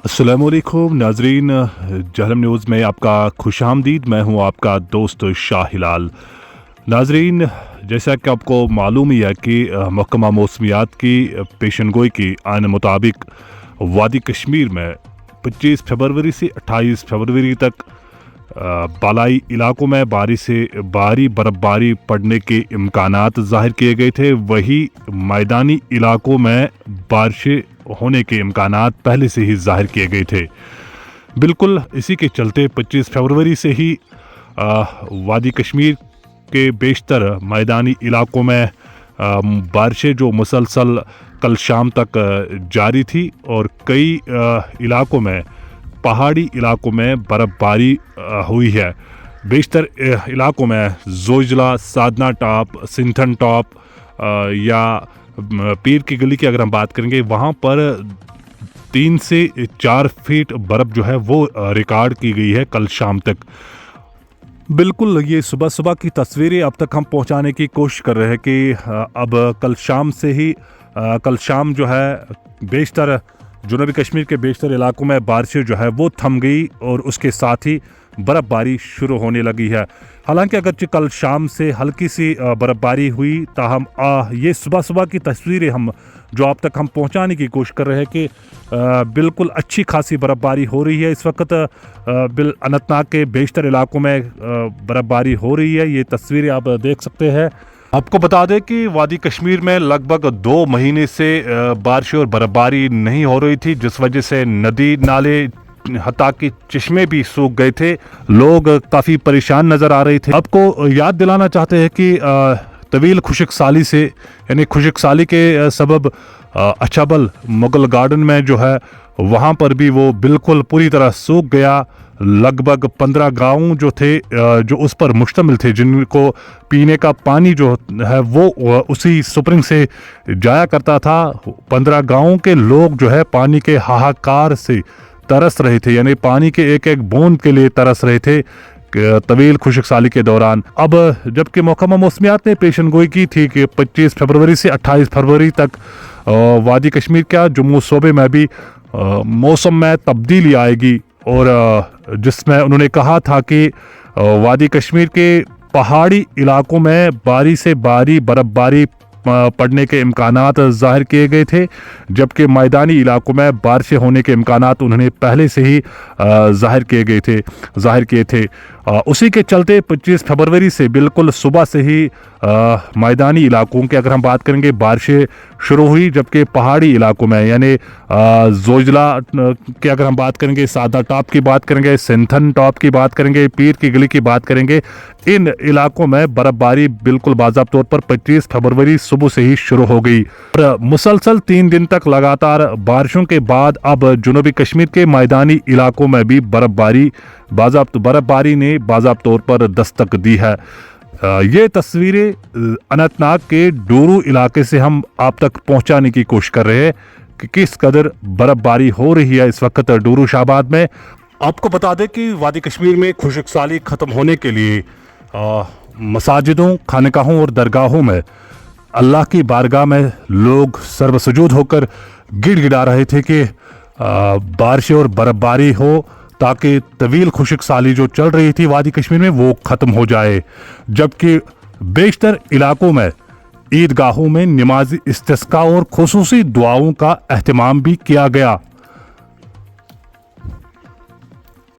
अस्सलाम वालेकुम नाजरीन, जहलम न्यूज़ में आपका खुश आमदीद। मैं हूं आपका दोस्त शाह हिलाल। नाजरीन, जैसा कि आपको मालूम ही है कि महकमा मौसमियात की पेशनगोई की आन मुताबिक वादी कश्मीर में 25 फरवरी से 28 फरवरी तक बालाई इलाकों में बारिश से भारी बर्फबारी पड़ने के इम्कानात ज़ाहिर किए गए थे। वही मैदानी इलाकों में बारिशें होने के इम्कानात पहले से ही ज़ाहिर किए गए थे। बिल्कुल इसी के चलते 25 फरवरी से ही वादी कश्मीर के बेशतर मैदानी इलाकों में बारिशें जो मुसलसल कल शाम तक जारी थी और कई इलाकों में पहाड़ी इलाकों में बर्फबारी हुई है। बेशतर इलाकों में जोजिला, साधना टॉप, सिंथन टॉप या पीर की गली की अगर हम बात करेंगे, वहाँ पर 3 से 4 फीट बर्फ़ जो है वो रिकॉर्ड की गई है कल शाम तक। बिल्कुल ये सुबह सुबह की तस्वीरें अब तक हम पहुंचाने की कोशिश कर रहे हैं कि अब कल शाम से ही कल शाम जो है बेशतर जनूबी कश्मीर के बेशतर इलाकों में बारिशें जो है वो थम गई और उसके साथ ही बर्फ़बारी शुरू होने लगी है। हालांकि अगरचे कल शाम से हल्की सी बर्फ़बारी हुई, ताहम ये सुबह सुबह की तस्वीरें हम जो अब तक हम पहुंचाने की कोशिश कर रहे हैं कि बिल्कुल अच्छी खासी बर्फ़बारी हो रही है। इस वक्त अनंतनाग के बेशतर इलाकों में बर्फ़बारी हो रही है। ये तस्वीरें आप देख सकते हैं। आपको बता दें कि वादी कश्मीर में लगभग 2 महीने से बारिश और बर्फबारी नहीं हो रही थी, जिस वजह से नदी नाले हत्ता कि चश्मे भी सूख गए थे। लोग काफ़ी परेशान नज़र आ रहे थे। आपको याद दिलाना चाहते हैं कि तवील खुशक साली से यानी खुशक साली के सबब अछाबल मुगल गार्डन में जो है वहाँ पर भी वो बिल्कुल पूरी तरह सूख गया। लगभग 15 गांव जो थे जो उस पर मुश्तमिल थे, जिनको पीने का पानी जो है वो उसी स्प्रिंग से जाया करता था। 15 गांवों के लोग जो है पानी के हाहाकार से तरस रहे थे, यानी पानी के एक एक बूंद के लिए तरस रहे थे तवील खुशक साली के दौरान। अब जबकि महकमा मौसमियात ने पेशनगोई की थी कि 25 फरवरी से 28 फरवरी तक वादी कश्मीर क्या जम्मू सूबे में भी मौसम में तब्दीली आएगी, और जिसमें उन्होंने कहा था कि वादी कश्मीर के पहाड़ी इलाकों में बारी से भारी बर्फबारी पड़ने के इम्कानात ज़ाहिर किए गए थे, जबकि मैदानी इलाकों में बारिशें होने के इम्कानात उन्होंने पहले से ही ज़ाहिर किए थे। उसी के चलते 25 फरवरी से बिल्कुल सुबह से ही मैदानी इलाकों की अगर हम बात करेंगे बारिशें शुरू हुई, जबकि पहाड़ी इलाकों में यानी जोजिला की अगर हम बात करेंगे, सादा टॉप की बात करेंगे, सिंथन टॉप की बात करेंगे, पीर की गली की बात करेंगे, इन इलाकों में बर्फबारी बिल्कुल बाज़ाब्त तौर पर 25 फरवरी सुबह से ही शुरू हो गई। और मुसलसल 3 दिन तक लगातार बारिशों के बाद अब जनूबी कश्मीर के मैदानी इलाकों में भी बर्फबारी ने बाज़ाब्त तौर पर दस्तक दी है। ये तस्वीरें अनंतनाग के डोरू इलाके से हम आप तक पहुंचाने की कोशिश कर रहे हैं कि किस कदर बर्फबारी हो रही है इस वक्त डोरू शाहबाद में। आपको बता दें कि वादी कश्मीर में खुशक साली ख़त्म होने के लिए मसाजिदों, खानकाहों और दरगाहों में अल्लाह की बारगाह में लोग सर्वसजूद होकर गिड़गिड़ा रहे थे कि बारिश और बर्फबारी हो, ताकि तवील खुशक साली जो चल रही थी वादी कश्मीर में वो ख़त्म हो जाए। जबकि बेशतर इलाकों में ईदगाहों में नमाज इस्तिस्का और खुसूसी दुआओं का अहतमाम भी किया गया।